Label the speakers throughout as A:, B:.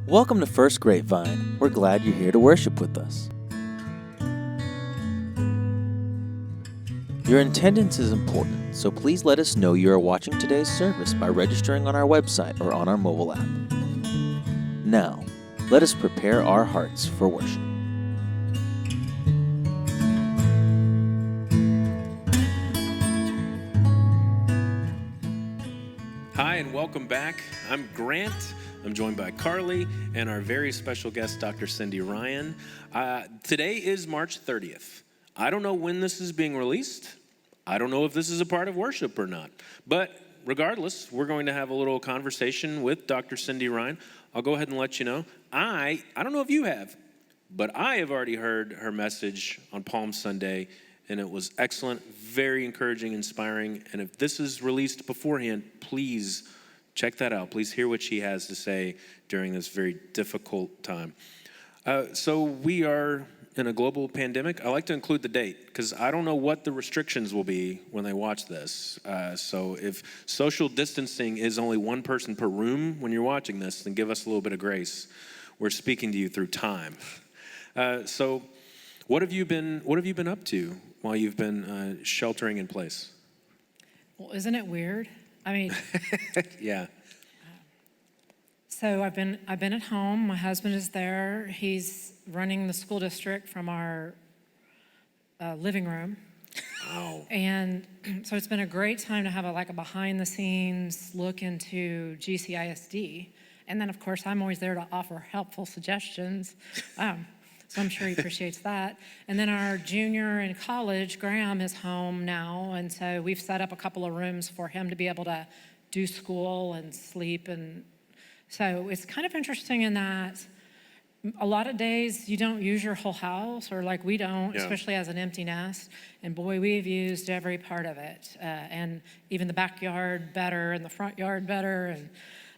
A: Welcome to First Grapevine. We're glad you're here to worship with us. Your attendance is important, so please let us know you are watching today's service by registering on our website or on our mobile app. Now, let us prepare our hearts for worship.
B: Hi, and welcome back. I'm Grant. I'm joined by Carly and our very special guest, Dr. Cindy Ryan. Today is March 30th. I don't know when this is being released. I don't know if this is a part of worship or not. But regardless, we're going to have a little conversation with Dr. Cindy Ryan. I'll go ahead and let you know. I don't know if you have, but I have already heard her message on Palm Sunday, and it was excellent, very encouraging, inspiring. And if this is released beforehand, please check that out. Please hear what she has to say during this very difficult time. So we are in a global pandemic. I like to include the date because I don't know what the restrictions will be when they watch this. So if social distancing is only one person per room when you're watching this, then give us a little bit of grace. We're speaking to you through time. So what have you been up to while you've been sheltering in place?
C: Well, isn't it weird? I mean,
B: Yeah.
C: So I've been at home. My husband is there. He's running the school district from our living room.
B: Wow.
C: And so it's been a great time to have a behind the scenes look into GCISD. And then of course I'm always there to offer helpful suggestions. So I'm sure he appreciates that. And then our junior in college, Graham, is home now. And so we've set up a couple of rooms for him to be able to do school and sleep. And so it's kind of interesting in that a lot of days you don't use your whole house, or like we don't, especially as an empty nest. And boy, we've used every part of it. And even the backyard better and the front yard better.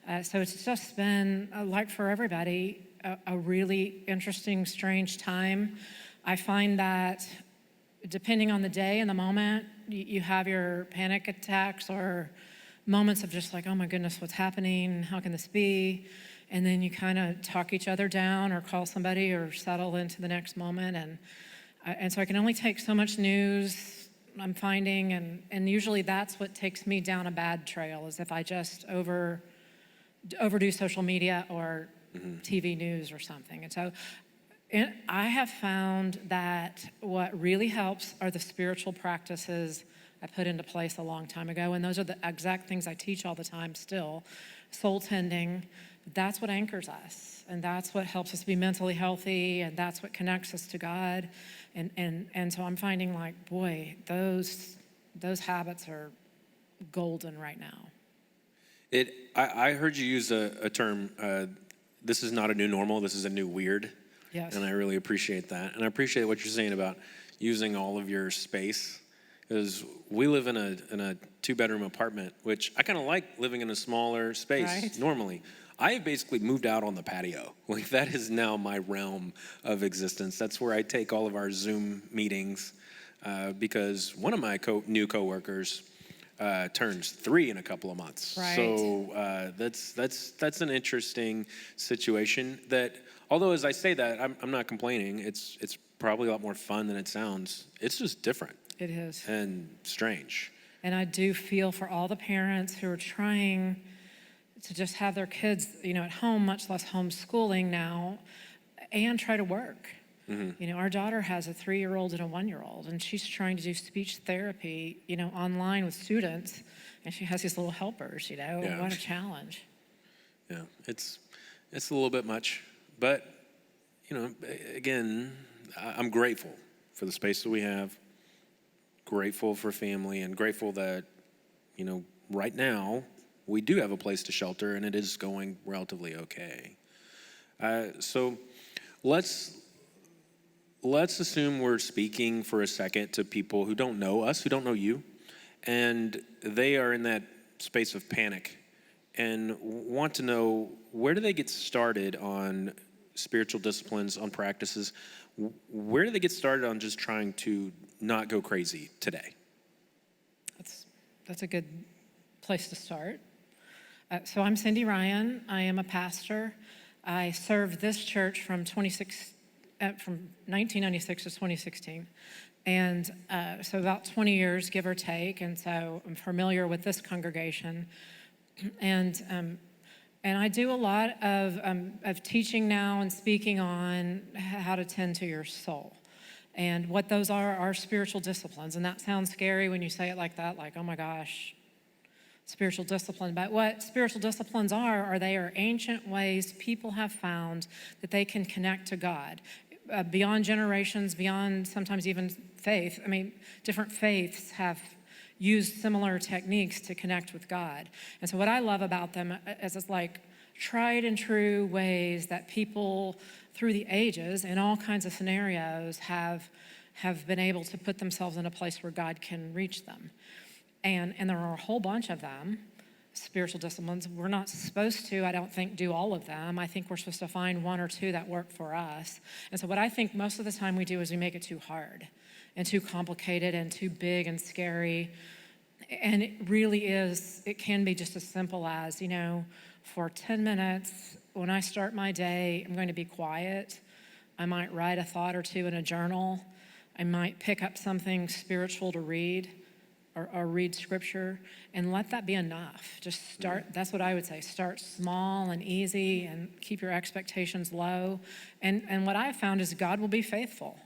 C: And so it's just been, like for everybody, a really interesting, strange time. I find that depending on the day and the moment, you have your panic attacks or moments of just like, oh my goodness, what's happening? How can this be? And then you kind of talk each other down or call somebody or settle into the next moment. And so I can only take so much news I'm finding, and usually that's what takes me down a bad trail, is if I just overdo social media or TV news or something. And so I have found that what really helps are the spiritual practices I put into place a long time ago, and those are the exact things I teach all the time still. Soul tending, that's what anchors us, and that's what helps us be mentally healthy, and that's what connects us to God. And so I'm finding like, boy, those habits are golden right now.
B: I heard you use a term, this is not a new normal, this is a new weird.
C: Yes.
B: And I really appreciate that. And I appreciate what you're saying about using all of your space. Because we live in a 2-bedroom apartment, which I kind of like living in a smaller space normally. I have basically moved out on the patio. Like that is now my realm of existence. That's where I take all of our Zoom meetings because one of my new coworkers turns 3 in a couple of months.
C: Right.
B: So that's an interesting situation that, although as I say that, I'm not complaining. It's probably a lot more fun than it sounds. It's just different.
C: It is.
B: And strange.
C: And I do feel for all the parents who are trying to just have their kids, at home, much less homeschooling now, and try to work. Mm-hmm. Our daughter has a 3-year-old and a 1-year-old, and she's trying to do speech therapy, online with students, and she has these little helpers,
B: Yeah.
C: What a challenge.
B: Yeah, it's a little bit much, but, again, I'm grateful for the space that we have, grateful for family, and grateful that, right now we do have a place to shelter, and it is going relatively okay. So let's assume we're speaking for a second to people who don't know us, who don't know you, and they are in that space of panic and want to know, where do they get started on spiritual disciplines, on practices? Where do they get started on just trying to not go crazy today?
C: That's a good place to start. So I'm Cindy Ryan. I am a pastor. I served this church from 1996 to 2016. And so about 20 years, give or take. And so I'm familiar with this congregation. And I do a lot of teaching now and speaking on how to tend to your soul. And what those are spiritual disciplines. And that sounds scary when you say it like that, like, oh my gosh, spiritual discipline. But what spiritual disciplines are they are ancient ways people have found that they can connect to God. Beyond generations, beyond sometimes even faith. I mean, different faiths have used similar techniques to connect with God. And so what I love about them is it's like tried and true ways that people through the ages in all kinds of scenarios have been able to put themselves in a place where God can reach them. And there are a whole bunch of them, spiritual disciplines. We're not supposed to, I don't think, do all of them. I think we're supposed to find one or two that work for us. And so what I think most of the time we do is we make it too hard and too complicated and too big and scary. And it really is, it can be just as simple as, for 10 minutes, when I start my day, I'm going to be quiet. I might write a thought or two in a journal. I might pick up something spiritual to read or read scripture, and let that be enough. Just start, that's what I would say, start small and easy and keep your expectations low. And what I've found is God will be faithful.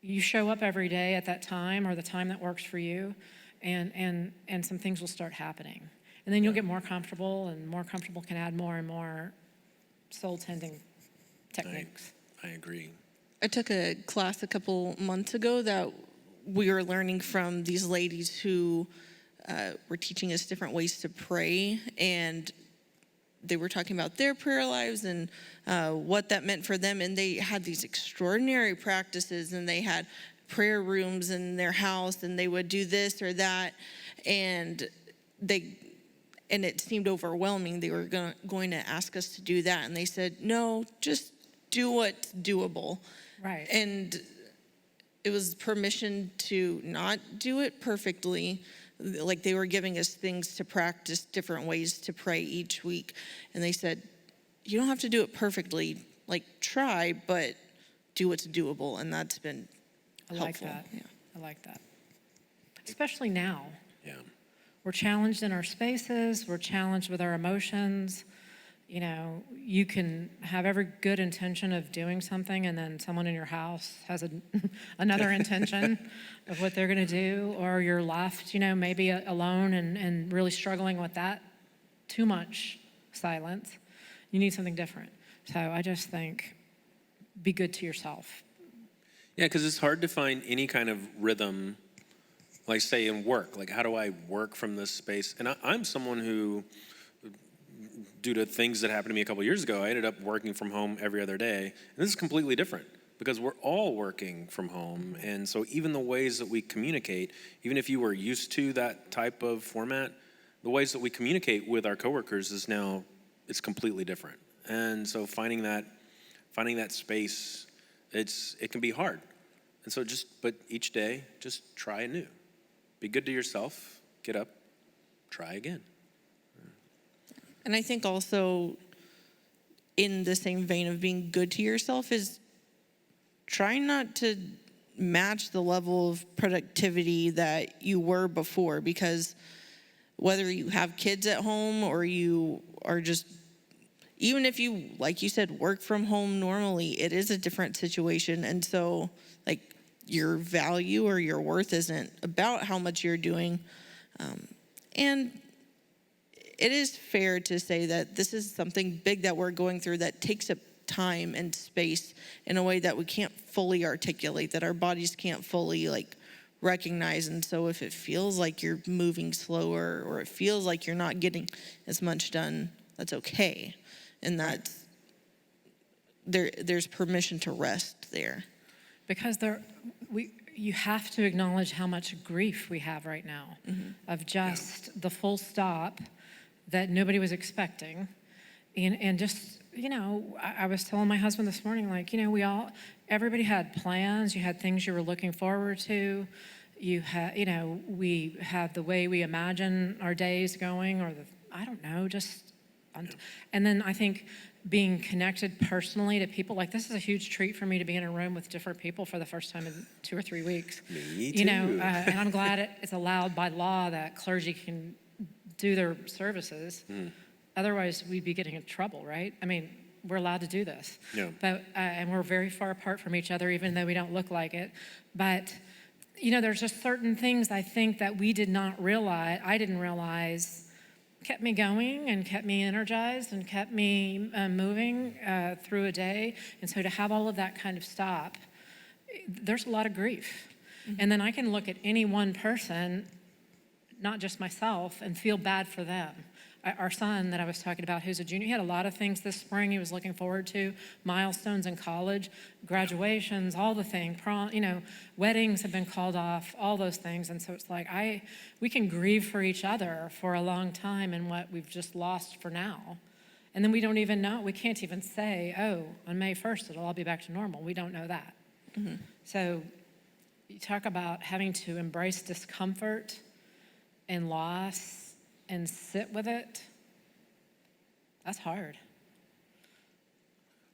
C: You show up every day at that time or the time that works for you, and some things will start happening. And then you'll get more comfortable, and more comfortable can add more and more soul-tending techniques.
B: I agree.
D: I took a class a couple months ago that we were learning from these ladies who were teaching us different ways to pray, and they were talking about their prayer lives and what that meant for them. And they had these extraordinary practices, and they had prayer rooms in their house, and they would do this or that, and it seemed overwhelming. They were going to ask us to do that, and they said, no, just do what's doable.
C: Right.
D: And it was permission to not do it perfectly. Like, they were giving us things to practice, different ways to pray each week. And they said, you don't have to do it perfectly. Like, try, but do what's doable. And that's been helpful.
C: I like that.
D: Yeah.
C: I like that. Especially now.
B: Yeah.
C: We're challenged in our spaces. We're challenged with our emotions. You can have every good intention of doing something, and then someone in your house has another intention of what they're going to do, or you're left, maybe alone and really struggling with that. Too much silence. You need something different. So I just think, be good to yourself.
B: Yeah, because it's hard to find any kind of rhythm, like, say, in work. Like, how do I work from this space? And I'm someone who, due to things that happened to me a couple years ago, I ended up working from home every other day. And this is completely different because we're all working from home. And so even the ways that we communicate, even if you were used to that type of format, the ways that we communicate with our coworkers is now, it's completely different. And so finding that space, it can be hard. And so but each day, just try anew. Be good to yourself, get up, try again.
D: And I think also, in the same vein of being good to yourself, is trying not to match the level of productivity that you were before, because whether you have kids at home or you are just, even if you, like you said, work from home normally, it is a different situation. And so, like, your value or your worth isn't about how much you're doing. And it is fair to say that this is something big that we're going through that takes up time and space in a way that we can't fully articulate, that our bodies can't fully recognize. And so if it feels like you're moving slower, or it feels like you're not getting as much done, that's okay. And there's permission to rest there.
C: Because you have to acknowledge how much grief we have right now, of just the full stop that nobody was expecting. And just, I was telling my husband this morning, everybody had plans. You had things you were looking forward to. You had, we had the way we imagine our days going, or I don't know, just And then I think being connected personally to people, like this is a huge treat for me to be in a room with different people for the first time in 2 or 3 weeks.
B: Me too.
C: You know, and I'm glad it's allowed by law that clergy can do their services. Otherwise, we'd be getting in trouble, right? I mean, we're allowed to do this.
B: Yeah.
C: But, and we're very far apart from each other, even though we don't look like it. But, you know, there's just certain things I think that we did not realize, I didn't realize, kept me going and kept me energized and kept me moving through a day. And so to have all of that kind of stop, there's a lot of grief. And then I can look at any one person, not just myself, and feel bad for them. Our son that I was talking about, who's a junior, he had a lot of things this spring he was looking forward to, milestones in college, graduations, all the things, you know, weddings have been called off, all those things. And so it's like, we can grieve for each other for a long time in what we've just lost for now. And then we don't even know, we can't even say, oh, on May 1st, it'll all be back to normal. We don't know that. So you talk about having to embrace discomfort and loss and sit with it. That's hard.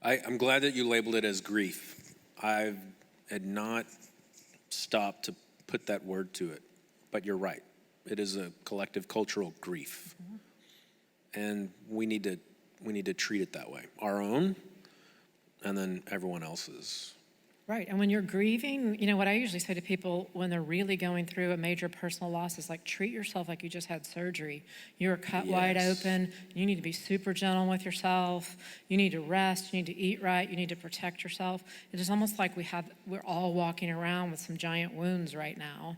B: I'm glad that you labeled it as grief. I had not stopped to put that word to it, but you're right. It is a collective cultural grief, and we need to treat it that way. Our own, and then everyone else's.
C: Right, and when you're grieving, you know, what I usually say to people when they're really going through a major personal loss is like, treat yourself like you just had surgery. You're cut wide open. You need to be super gentle with yourself. You need to rest. You need to eat right. You need to protect yourself. It is almost like we're all walking around with some giant wounds right now.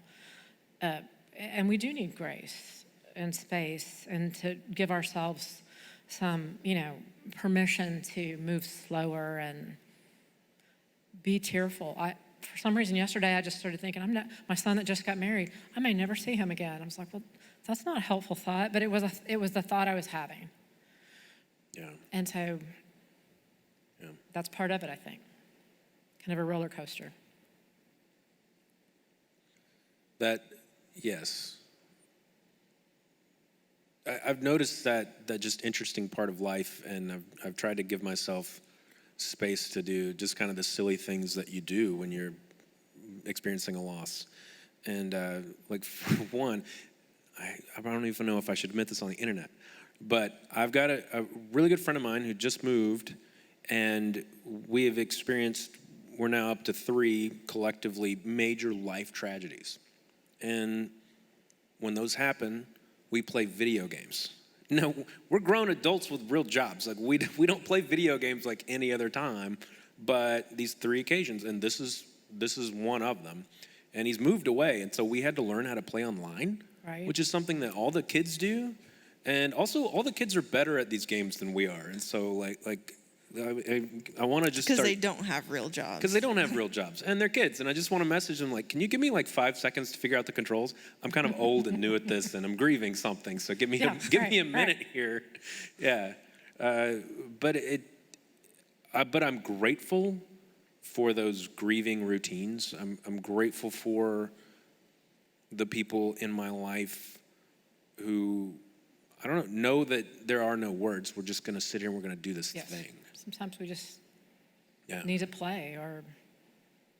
C: And we do need grace and space and to give ourselves some, you know, permission to move slower and be tearful. For some reason yesterday I just started thinking, my son that just got married, I may never see him again. I was like, well, that's not a helpful thought, but it was the thought I was having.
B: Yeah.
C: And so that's part of it, I think. Kind of a roller coaster.
B: Yes. I've noticed that just interesting part of life, and I've tried to give myself space to do just kind of the silly things that you do when you're experiencing a loss. And like for one, I don't even know if I should admit this on the internet, but I've got a really good friend of mine who just moved, and we have experienced, we're now up to 3 collectively major life tragedies. And when those happen, we play video games. No, we're grown adults with real jobs. Like we don't play video games like any other time, but these 3 occasions, and this is one of them. And he's moved away, and so we had to learn how to play online,
C: right,
B: which is something that all the kids do, and also all the kids are better at these games than we are. And so I want to just
D: because
B: start,
D: they don't have real jobs.
B: Because they don't have real jobs, and they're kids. And I just want to message them like, can you give me like 5 seconds to figure out the controls? I'm kind of old and new at this, and I'm grieving something. So give me a minute here. Yeah, but I'm grateful for those grieving routines. I'm grateful for the people in my life who, I don't know that there are no words. We're just going to sit here and we're going to do this thing.
C: Sometimes we just need to play or.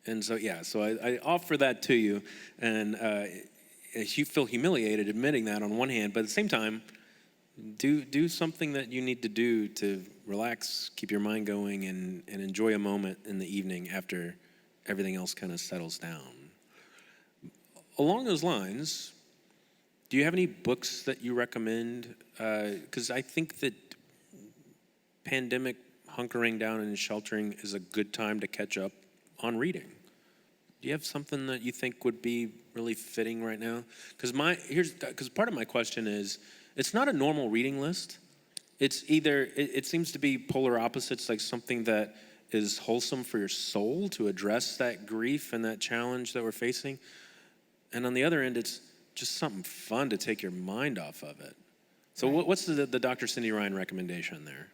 B: And so, I offer that to you. And you feel humiliated admitting that on one hand, but at the same time, do something that you need to do to relax, keep your mind going, and enjoy a moment in the evening after everything else kind of settles down. Along those lines, do you have any books that you recommend? Because I think that pandemic hunkering down and sheltering is a good time to catch up on reading. Do you have something that you think would be really fitting right now? Because part of my question is, it's not a normal reading list. It's either, it seems to be polar opposites, like something that is wholesome for your soul to address that grief and that challenge that we're facing. And on the other end, it's just something fun to take your mind off of it. So what's the Dr. Cindy Ryan recommendation there?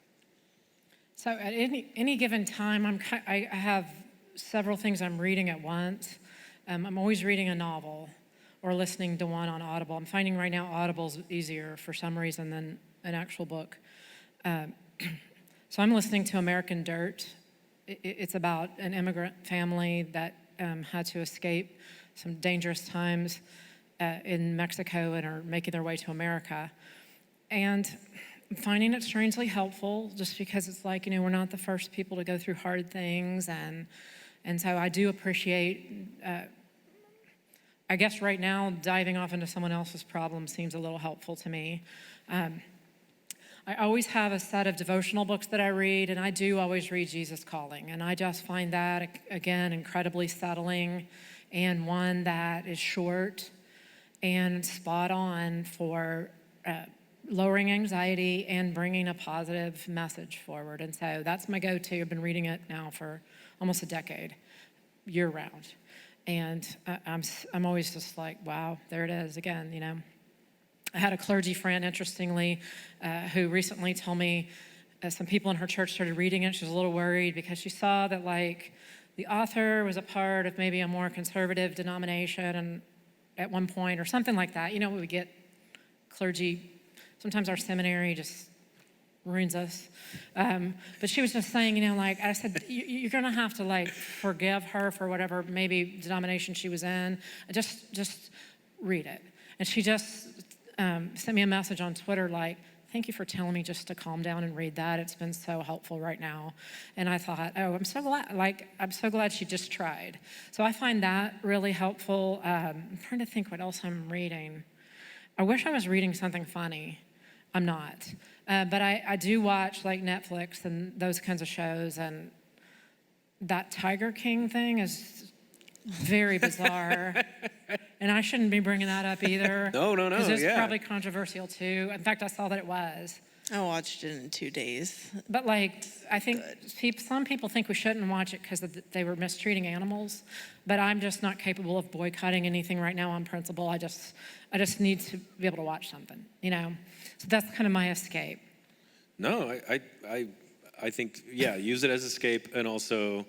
C: So at any given time, I have several things I'm reading at once. I'm always reading a novel or listening to one on Audible. I'm finding right now Audible's easier for some reason than an actual book. So I'm listening to American Dirt. It's about an immigrant family that had to escape some dangerous times in Mexico and are making their way to America. And I'm finding it strangely helpful just because it's like, we're not the first people to go through hard things. And so I do appreciate, I guess right now, diving off into someone else's problem seems a little helpful to me. I always have a set of devotional books that I read, and I do always read Jesus Calling. And I just find that, again, incredibly settling, and one that is short and spot on for lowering anxiety and bringing a positive message forward. And so that's my go-to. I've been reading it now for almost a decade, year-round. And I'm always just like, wow, there it is again, I had a clergy friend, interestingly, who recently told me some people in her church started reading it. She was a little worried because she saw that, the author was a part of maybe a more conservative denomination and at one point or something like that. We get clergy, sometimes our seminary just ruins us. But she was just saying, I said, you're going to have to, forgive her for whatever maybe denomination she was in. Just read it. And she just sent me a message on Twitter thank you for telling me just to calm down and read that. It's been so helpful right now. And I thought, I'm so glad she just tried. So I find that really helpful. I'm trying to think what else I'm reading. I wish I was reading something funny. I'm not. But I do watch Netflix and those kinds of shows, and that Tiger King thing is very bizarre. And I shouldn't be bringing that up either.
B: No,
C: because it's
B: yeah.
C: probably controversial too. In fact, I saw that it was.
D: I watched it in 2 days.
C: But I think some people think we shouldn't watch it because they were mistreating animals. But I'm just not capable of boycotting anything right now on principle. I just need to be able to watch something, So that's kind of my escape.
B: No, I think, use it as escape. And also,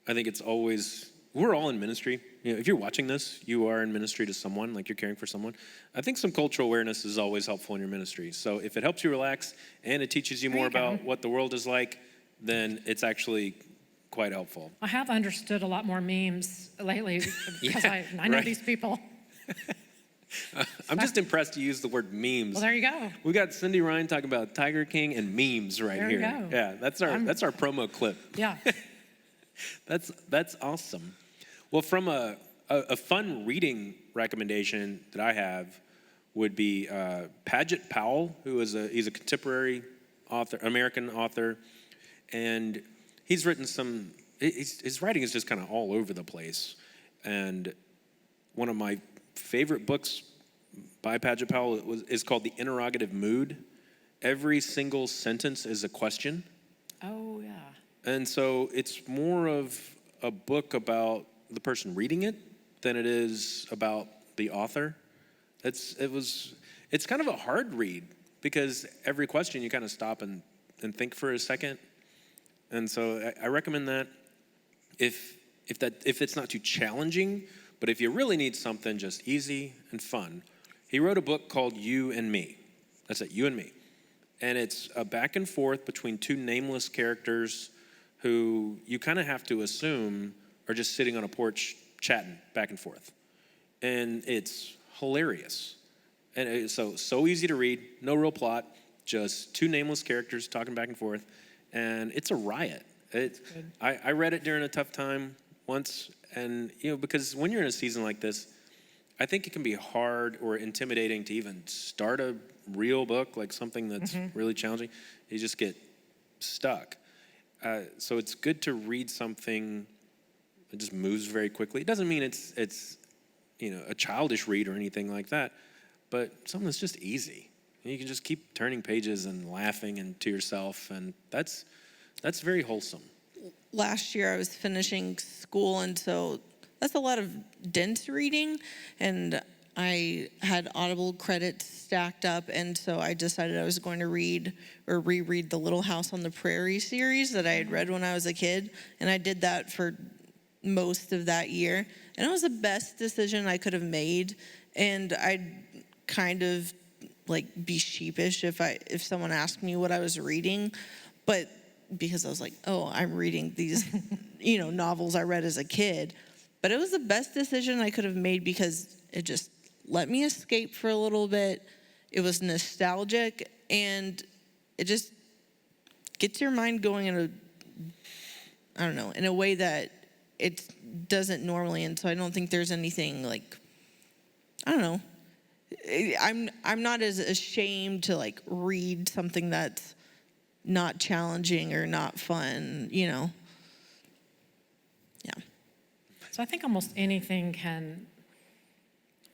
B: I think it's always, we're all in ministry. If you're watching this, you are in ministry to someone, you're caring for someone. I think some cultural awareness is always helpful in your ministry. So if it helps you relax and it teaches you more about what the world is like, then it's actually quite helpful.
C: I have understood a lot more memes lately because I know these people.
B: I'm just impressed you used the word memes.
C: Well, there you go.
B: We got Cindy Ryan talking about Tiger King and memes right
C: there
B: here.
C: You go.
B: Yeah, that's our promo clip.
C: Yeah.
B: That's awesome. Well, from a fun reading recommendation that I have would be Paget Powell, who is he's a contemporary author, American author, and he's written his writing is just kind of all over the place. And one of my favorite books by Paget Powell is called The Interrogative Mood. Every single sentence is a question.
C: Oh, yeah.
B: And so it's more of a book about the person reading it than it is about the author. It's kind of a hard read because every question you kind of stop and think for a second. And so I recommend that if it's not too challenging, but if you really need something just easy and fun. He wrote a book called You and Me. That's it, You and Me. And it's a back and forth between two nameless characters who you kind of have to assume are just sitting on a porch chatting back and forth. And it's hilarious. And it's so easy to read, no real plot, just two nameless characters talking back and forth. And it's a riot. I read it during a tough time once, and because when you're in a season like this, I think it can be hard or intimidating to even start a real book, like something that's really challenging. You just get stuck. So it's good to read something that just moves very quickly. It doesn't mean it's a childish read or anything like that, but something that's just easy. And you can just keep turning pages and laughing and to yourself, and that's very wholesome.
D: Last year I was finishing school, and so that's a lot of dense reading, and I had Audible credits stacked up, and so I decided I was going to read or reread the Little House on the Prairie series that I had read when I was a kid, and I did that for most of that year, and it was the best decision I could have made. And I kind of like be sheepish if someone asked me what I was reading, but because I was like, oh, I'm reading these, novels I read as a kid. But it was the best decision I could have made because it just let me escape for a little bit. It was nostalgic, and it just gets your mind going in a way that it doesn't normally. And so I don't think there's anything like, I don't know. I'm not as ashamed to like read something that's not challenging or not fun, Yeah.
C: So I think almost anything can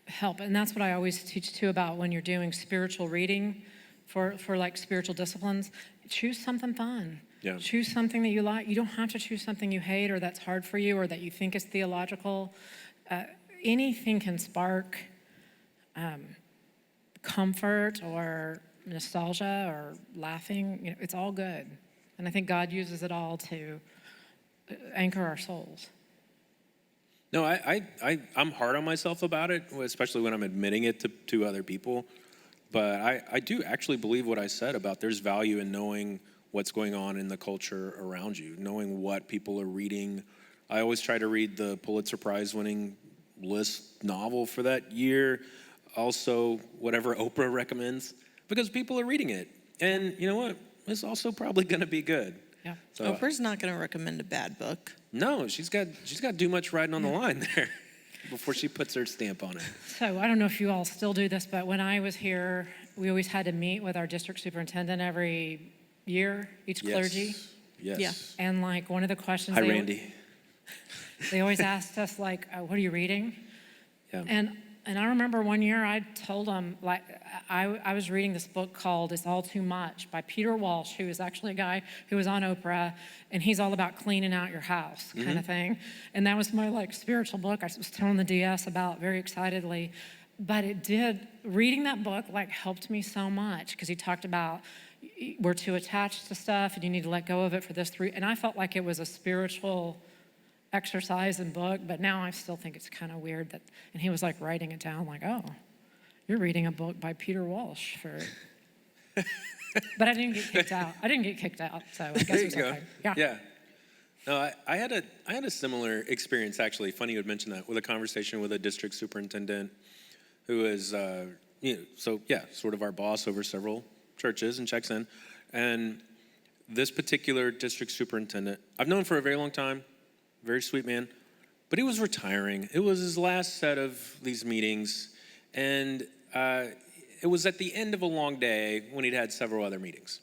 C: help. And that's what I always teach too about when you're doing spiritual reading for like spiritual disciplines. Choose something fun.
B: Yeah.
C: Choose something that you like. You don't have to choose something you hate or that's hard for you or that you think is theological. Anything can spark comfort or nostalgia or laughing. It's all good. And I think God uses it all to anchor our souls.
B: No, I'm hard on myself about it, especially when I'm admitting it to other people. But I do actually believe what I said about there's value in knowing what's going on in the culture around you, knowing what people are reading. I always try to read the Pulitzer Prize winning list novel for that year, also whatever Oprah recommends, because people are reading it. And you know what? It's also probably going to be good.
C: Yeah.
D: So, Oprah's not going to recommend a bad book.
B: No, she's got too much riding on the line there before she puts her stamp on it.
C: So I don't know if you all still do this, but when I was here, we always had to meet with our district superintendent every year, each clergy.
B: Yes.
D: Yeah.
C: And like one of the questions
B: Hi, Randy.
C: they always asked us like, what are you reading?
B: Yeah.
C: And I remember one year I told them, like, I was reading this book called It's All Too Much by Peter Walsh, who is actually a guy who was on Oprah, and he's all about cleaning out your house kind of thing. And that was my like spiritual book I was telling the DS about very excitedly. But reading that book like helped me so much because he talked about we're too attached to stuff and you need to let go of it for this. And I felt like it was a spiritual exercise and book, but now I still think it's kind of weird that, and he was like writing it down like, oh, you're reading a book by Peter Walsh but I didn't get kicked out. So I guess
B: There
C: it
B: you
C: was
B: go.
C: okay.
B: Yeah. No, I had a similar experience actually. Funny you would mention that with a conversation with a district superintendent who is, sort of our boss over several churches and checks in. And this particular district superintendent, I've known for a very long time. Very sweet man, but he was retiring. It was his last set of these meetings, and it was at the end of a long day when he'd had several other meetings.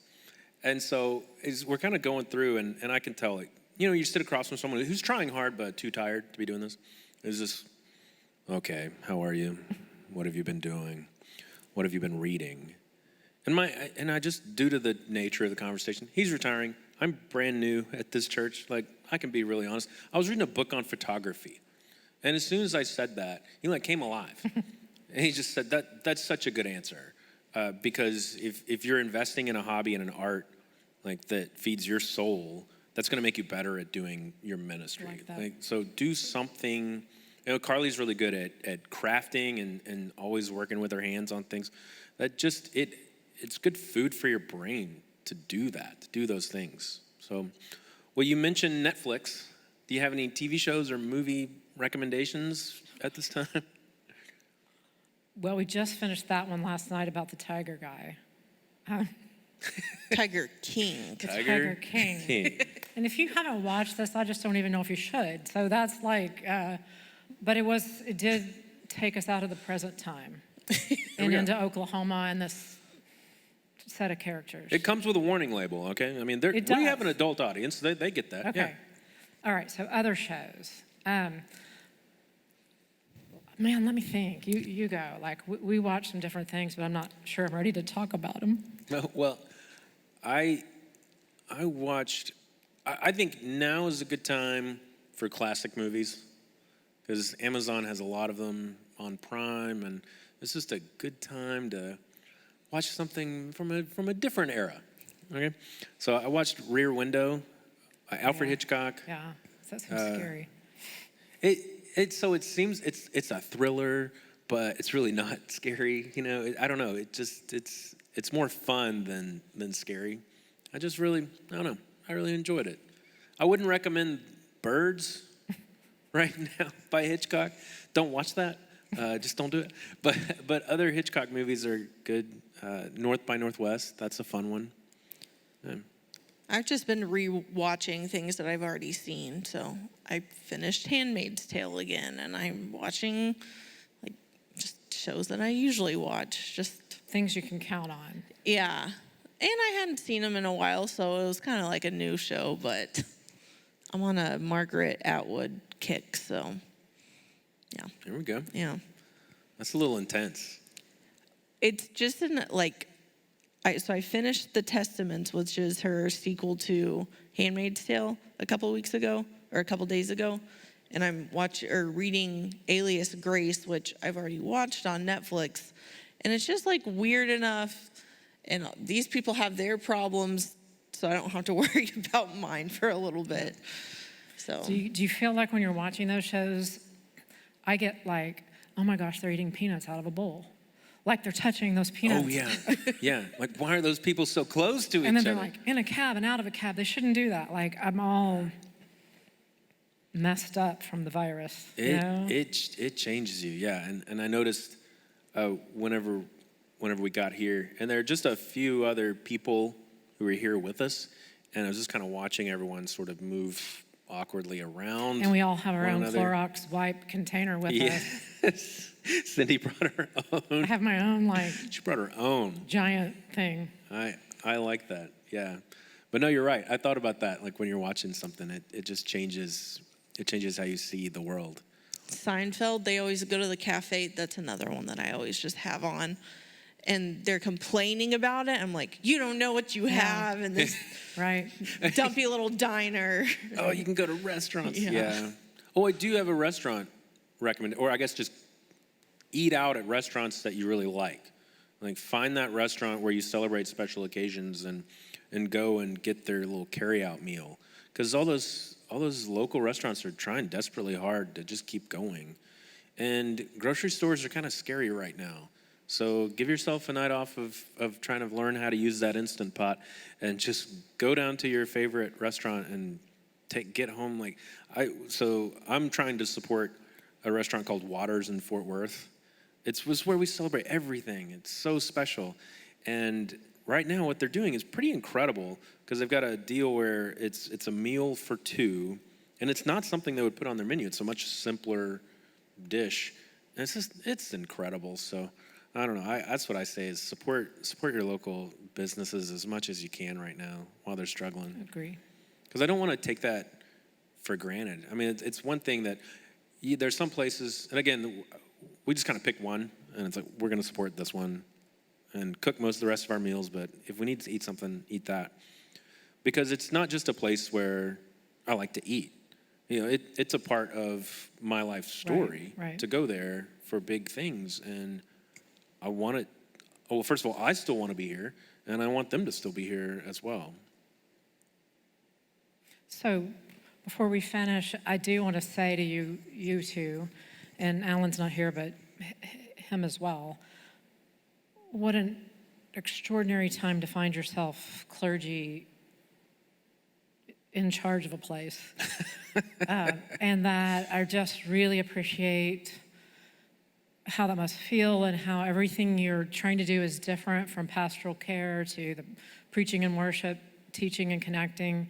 B: And so we're kind of going through, and I can tell, like, you sit across from someone who's trying hard but too tired to be doing this. It's just, okay, how are you? What have you been doing? What have you been reading? And I just, due to the nature of the conversation, he's retiring. I'm brand new at this church. Like, I can be really honest. I was reading a book on photography. And as soon as I said that, he came alive. And he just said, that's such a good answer. Because if you're investing in a hobby and an art like that feeds your soul, that's going to make you better at doing your ministry.
C: Like that.
B: So do something. Carly's really good at crafting and always working with her hands on things. That just, it's good food for your brain to do that, to do those things. So, well, you mentioned Netflix. Do you have any TV shows or movie recommendations at this time?
C: Well, we just finished that one last night about the tiger guy.
D: Tiger King.
C: The Tiger King. And if you haven't watched this, I just don't even know if you should. So that's like, but it did take us out of the present time and into Oklahoma and this set of characters.
B: It comes with a warning label, okay? I mean, we have an adult audience. They get that.
C: Okay.
B: Yeah.
C: All right, so other shows. Man, let me think. You go. Like, we watch some different things, but I'm not sure I'm ready to talk about them.
B: Well, I watched, I think now is a good time for classic movies because Amazon has a lot of them on Prime, and it's just a good time to watch something from a different era. Okay, so I watched Rear Window, Alfred Hitchcock.
C: Yeah, that seems scary.
B: It seems it's a thriller, but it's really not scary. You know, I don't know. It's more fun than scary. I don't know. I really enjoyed it. I wouldn't recommend Birds right now by Hitchcock. Don't watch that. Just don't do it. But other Hitchcock movies are good. North by Northwest, that's a fun one.
D: I've just been re-watching things that I've already seen. So I finished Handmaid's Tale again, and I'm watching like just shows that I usually watch. Just
C: Things you can count on.
D: yeah, and I hadn't seen them in a while, so it was kind of like a new show. But I'm on a Margaret Atwood kick, so yeah.
B: There we go.
D: Yeah.
B: That's a little intense.
D: It's just I finished The Testaments, which is her sequel to Handmaid's Tale, a couple days ago, and I'm reading Alias Grace, which I've already watched on Netflix, and it's just like weird enough, and these people have their problems, so I don't have to worry about mine for a little bit. So
C: Do you feel like when you're watching those shows, I get like, oh my gosh, they're eating peanuts out of a bowl. Like they're touching those peanuts.
B: Oh, yeah. Yeah. Like, why are those people so close to each other?
C: And then they're like, in a cab and out of a cab. They shouldn't do that. Like, I'm all messed up from the virus.
B: It changes you, yeah. And I noticed whenever we got here, and there are just a few other people who were here with us, and I was just kind of watching everyone sort of move awkwardly around.
C: And we all have our
B: one
C: own
B: another.
C: Clorox wipe container with us.
B: Yes. Cindy brought her own.
C: I have my own like
B: She brought her own.
C: giant thing.
B: I like that, yeah. But no, you're right. I thought about that. Like when you're watching something, it just changes. It changes how you see the world.
D: Seinfeld, they always go to the cafe. That's another one that I always just have on. And they're complaining about it. I'm like, you don't know what you have in this
C: Right.
D: dumpy little diner.
B: Oh, you can go to restaurants.
D: Yeah.
B: Yeah. Oh, I do have a restaurant recommendation, or I guess just eat out at restaurants that you really like. Like find that restaurant where you celebrate special occasions and go and get their little carry-out meal. Because all those local restaurants are trying desperately hard to just keep going. And grocery stores are kind of scary right now. So give yourself a night off of trying to learn how to use that Instant Pot and just go down to your favorite restaurant and get home. I'm trying to support a restaurant called Waters in Fort Worth. It was where we celebrate everything. It's so special. And right now what they're doing is pretty incredible because they've got a deal where it's a meal for two, and it's not something they would put on their menu. It's a much simpler dish. And it's incredible. So I don't know. That's what I say is support your local businesses as much as you can right now while they're struggling.
C: Agree.
B: Because I don't want to take that for granted. I mean, it's one thing that there's some places, and again, we just kind of pick one, and it's like, we're going to support this one and cook most of the rest of our meals, but if we need to eat something, eat that. Because it's not just a place where I like to eat. You know, it's a part of my life story
C: right.
B: to go there for big things, and I want it. Well, first of all, I still want to be here, and I want them to still be here as well.
C: So before we finish, I do want to say to you two, and Alan's not here, but him as well, what an extraordinary time to find yourself clergy in charge of a place. And that I just really appreciate how that must feel and how everything you're trying to do is different, from pastoral care to the preaching and worship, teaching and connecting.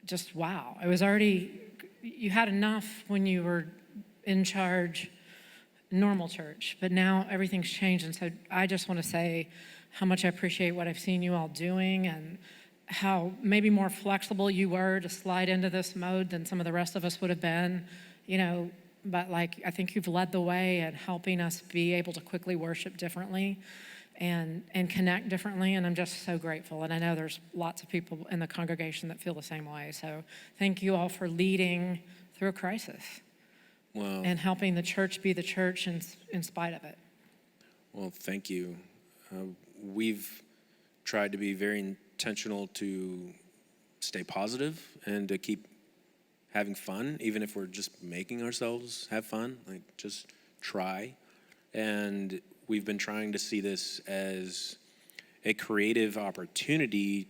C: Just wow. It was already, you had enough when you were in charge, normal church, but now everything's changed. And so I just want to say how much I appreciate what I've seen you all doing and how maybe more flexible you were to slide into this mode than some of the rest of us would have been, but like, I think you've led the way at helping us be able to quickly worship differently and connect differently, and I'm just so grateful. And I know there's lots of people in the congregation that feel the same way. So thank you all for leading through a crisis.
B: Well,
C: and helping the church be the church in spite of it.
B: Well, thank you. We've tried to be very intentional to stay positive and to keep having fun, even if we're just making ourselves have fun. Like, just try. And we've been trying to see this as a creative opportunity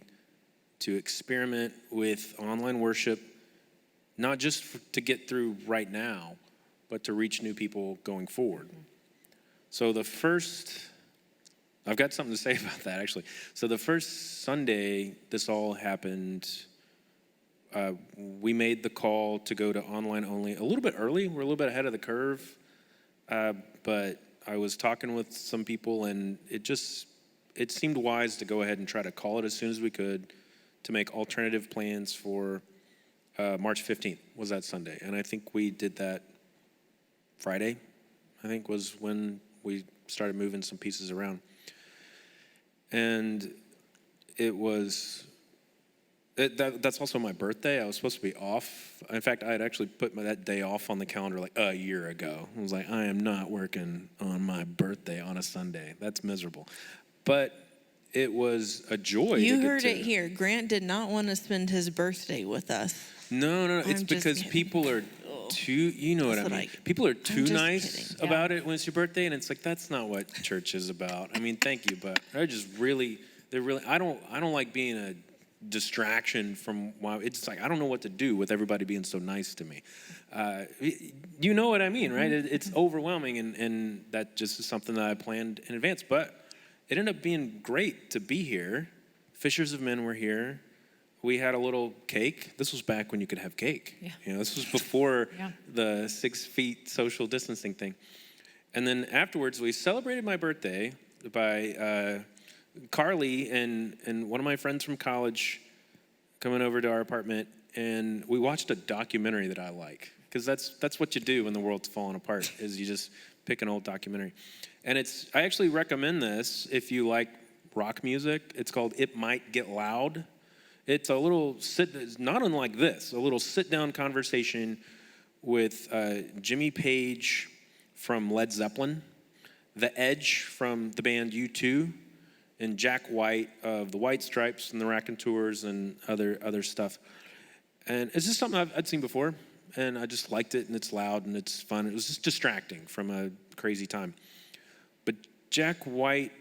B: to experiment with online worship, not just to get through right now, but to reach new people going forward. So I've got something to say about that, actually. So the first Sunday this all happened, we made the call to go to online only a little bit early. We're a little bit ahead of the curve, but I was talking with some people, and it seemed wise to go ahead and try to call it as soon as we could to make alternative plans for March 15th was that Sunday. And I think we did that Friday, I think was when we started moving some pieces around. And that's also my birthday. I was supposed to be off. In fact, I had actually put that day off on the calendar like a year ago. I was like, I am not working on my birthday on a Sunday. That's miserable. But it was a joy.
D: You heard it here. Grant did not want to spend his birthday with us.
B: No. It's because people are too, you know what I mean. People are too nice about it when it's your birthday, and it's like, that's not what church is about. I mean, thank you, but they're really, I don't like being a distraction from, it's like, I don't know what to do with everybody being so nice to me. You know what I mean, right? It's overwhelming, and that just is something that I planned in advance, but it ended up being great to be here. Fishers of Men were here. We had a little cake. This was back when you could have cake.
C: Yeah.
B: You know, this was before the 6 feet social distancing thing. And then afterwards, we celebrated my birthday by Carly and one of my friends from college coming over to our apartment, and we watched a documentary that I like, because that's what you do when the world's falling apart, is you just pick an old documentary. And I actually recommend this if you like rock music. It's called It Might Get Loud. It's a little not unlike this, a little sit-down conversation with Jimmy Page from Led Zeppelin, The Edge from the band U2, and Jack White of the White Stripes and the Raconteurs and other stuff. And it's just something I'd seen before, and I just liked it, and it's loud, and it's fun. It was just distracting from a crazy time. But Jack White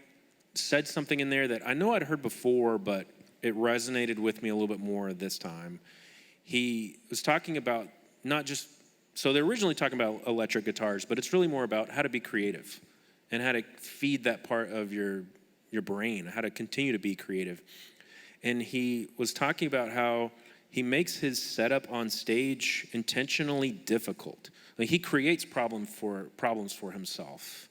B: said something in there that I know I'd heard before, but it resonated with me a little bit more this time. He was talking about so they're originally talking about electric guitars, but it's really more about how to be creative and how to feed that part of your brain, how to continue to be creative. And he was talking about how he makes his setup on stage intentionally difficult. Like, he creates problems for himself.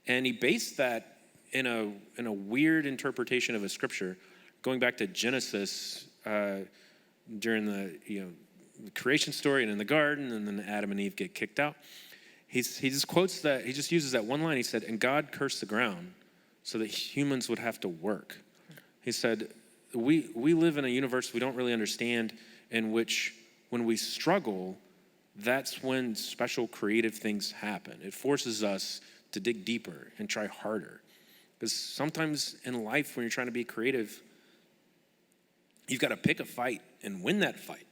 B: And he based that in a weird interpretation of a scripture, going back to Genesis during the creation story and in the garden, and then Adam and Eve get kicked out. He just quotes that, he just uses that one line. He said, "And God cursed the ground so that humans would have to work." He said, we live in a universe we don't really understand, in which when we struggle, that's when special creative things happen. It forces us to dig deeper and try harder. Because sometimes in life, when you're trying to be creative, you've got to pick a fight and win that fight.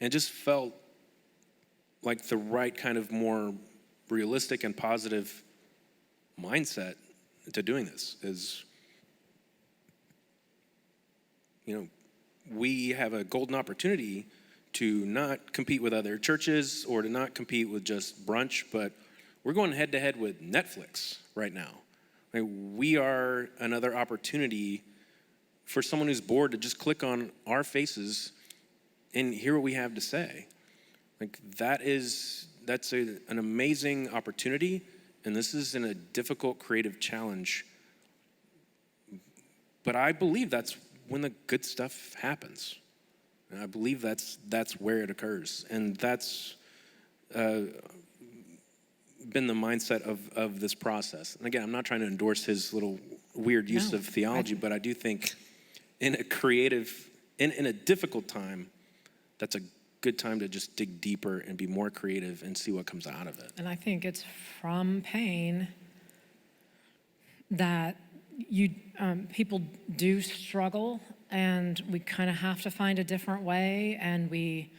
B: And it just felt like the right kind of more realistic and positive mindset to doing this is, we have a golden opportunity to not compete with other churches or to not compete with just brunch, but we're going head to head with Netflix right now. We are another opportunity for someone who's bored to just click on our faces and hear what we have to say. That's an amazing opportunity, and this is in a difficult creative challenge. But I believe that's when the good stuff happens. And I believe that's where it occurs. And that's been the mindset of this process. And again, I'm not trying to endorse his little weird use of theology, but I do think in a difficult time, that's a good time to just dig deeper and be more creative and see what comes out of it.
C: And I think it's from pain that people do struggle, and we kind of have to find a different way, and we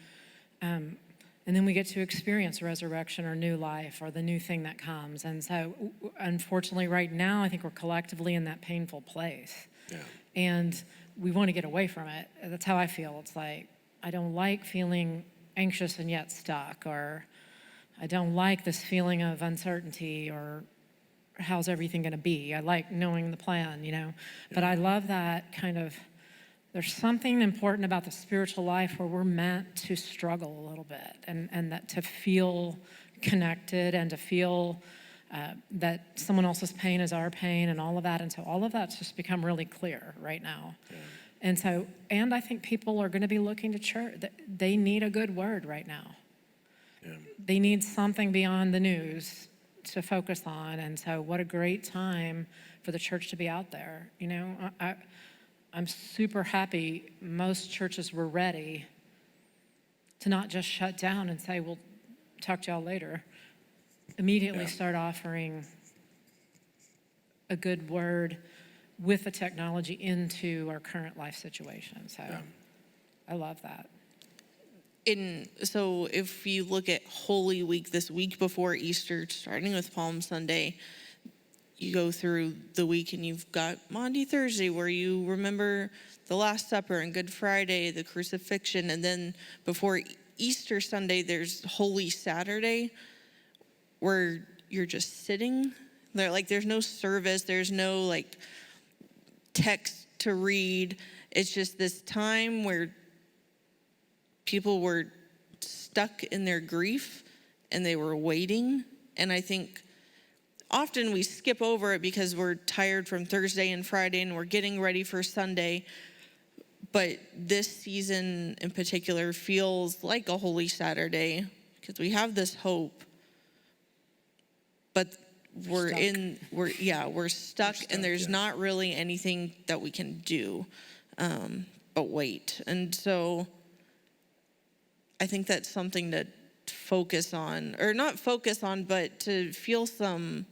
C: And then we get to experience resurrection or new life or the new thing that comes. And so, unfortunately, right now, I think we're collectively in that painful place.
B: Yeah.
C: And we want to get away from it. That's how I feel. It's like, I don't like feeling anxious and yet stuck, or I don't like this feeling of uncertainty, or how's everything going to be. I like knowing the plan, But I love that kind of, there's something important about the spiritual life where we're meant to struggle a little bit, and that to feel connected and to feel that someone else's pain is our pain and all of that. And so all of that's just become really clear right now. Yeah. And I think people are going to be looking to church. They need a good word right now. Yeah. They need something beyond the news to focus on. And so what a great time for the church to be out there. I'm super happy most churches were ready to not just shut down and say, we'll talk to y'all later. Immediately start offering a good word with the technology into our current life situation. So I love that.
D: So if you look at Holy Week, this week before Easter, starting with Palm Sunday, you go through the week and you've got Maundy Thursday where you remember the Last Supper, and Good Friday, the crucifixion. And then before Easter Sunday, there's Holy Saturday where you're just sitting there. Like, there's no service. There's no text to read. It's just this time where people were stuck in their grief and they were waiting. And I think often we skip over it because we're tired from Thursday and Friday and we're getting ready for Sunday. But this season in particular feels like a Holy Saturday because we have this hope. But we're stuck, and there's not really anything that we can do but wait. And so I think that's something to focus on, or not focus on, but to feel some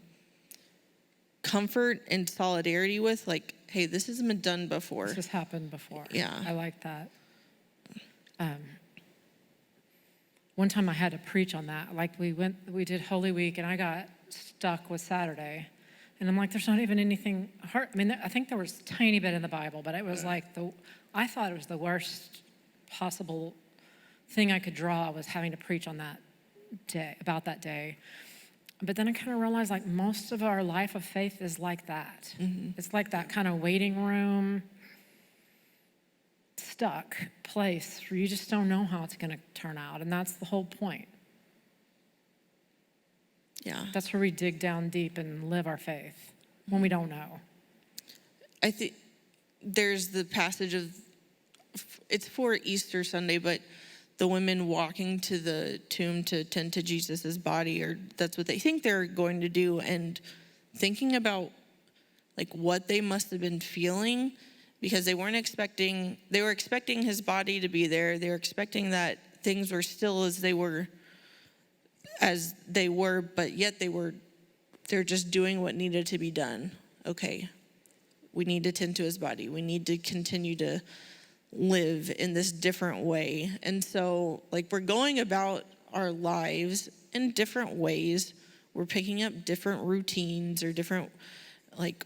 D: comfort and solidarity with, hey, this hasn't been done before.
C: This has happened before.
D: Yeah.
C: I like that. One time I had to preach on that. We did Holy Week, and I got stuck with Saturday. And I'm like, there's not even anything hard. I mean, I think there was a tiny bit in the Bible, but it was I thought it was the worst possible thing I could draw was having to preach on that day, about that day. But then I kind of realized most of our life of faith is like that. Mm-hmm. It's like that kind of waiting room, stuck place where you just don't know how it's going to turn out. And that's the whole point.
D: Yeah.
C: That's where we dig down deep and live our faith when we don't know.
D: I think there's the passage of, it's for Easter Sunday, but the women walking to the tomb to tend to Jesus's body, or that's what they think they're going to do, and thinking about what they must have been feeling, because they were expecting his body to be there. They were expecting that things were still as they were, but yet they're just doing what needed to be done. Okay, we need to tend to his body. We need to continue to live in this different way. And so we're going about our lives in different ways. We're picking up different routines or different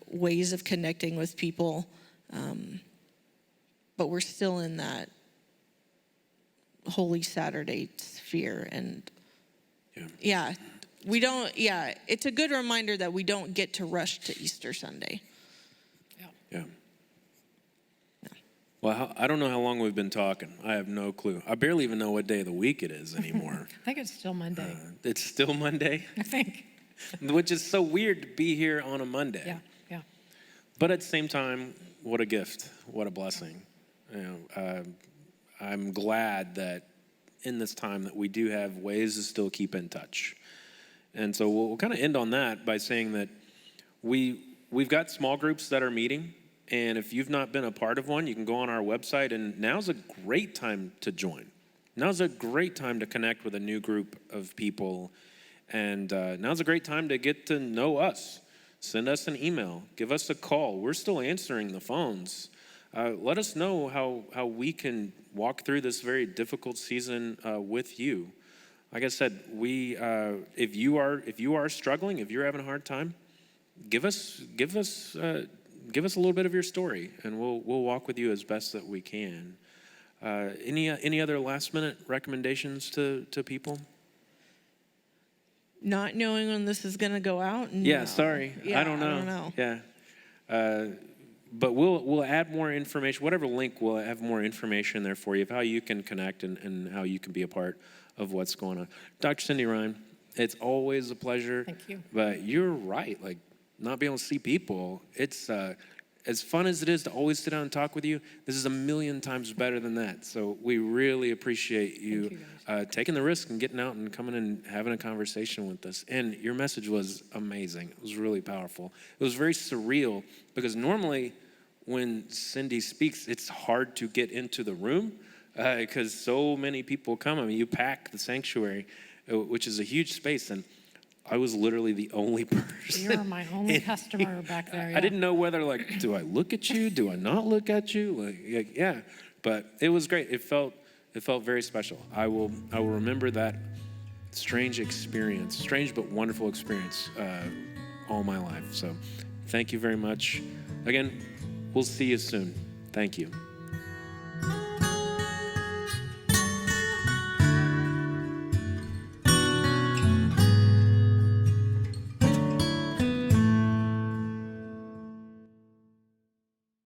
D: ways of connecting with people. But we're still in that Holy Saturday sphere. And it's a good reminder that we don't get to rush to Easter Sunday.
B: Yeah. Well, I don't know how long we've been talking. I have no clue. I barely even know what day of the week it is anymore.
C: I think it's still Monday.
B: It's still Monday?
C: I think.
B: Which is so weird to be here on a Monday.
C: Yeah.
B: But at the same time, what a gift. What a blessing. I'm glad that in this time that we do have ways to still keep in touch. And so we'll kind of end on that by saying that we've got small groups that are meeting. And if you've not been a part of one, you can go on our website, and now's a great time to join. Now's a great time to connect with a new group of people. And now's a great time to get to know us. Send us an email. Give us a call. We're still answering the phones. let us know how we can walk through this very difficult season with you. Like I said, if you are struggling, if you're having a hard time, give us a little bit of your story, and we'll walk with you as best that we can. Any other last minute recommendations to people?
D: Not knowing when this is going to go out.
B: Yeah,
D: No.
B: sorry,
D: Yeah,
B: I don't know. Yeah, but we'll add more information. Whatever link, we'll have more information there for you of how you can connect and how you can be a part of what's going on. Dr. Cindy Ryan, it's always a pleasure.
C: Thank you.
B: But you're right, like not being able to see people, it's as fun as it is to always sit down and talk with you, this is a million times better than that. So we really appreciate you taking the risk and getting out and coming and having a conversation with us. And your message was amazing. It was really powerful. It was very surreal because normally when Cindy speaks, it's hard to get into the room because so many people come. I mean, you pack the sanctuary, which is a huge space, and I was literally the only person.
C: You're my only customer back there.
B: I didn't know whether, like, do I look at you? Do I not look at you? Like, yeah, but it was great. It felt very special. I will remember that strange experience, strange but wonderful experience all my life. So thank you very much. Again, we'll see you soon. Thank you.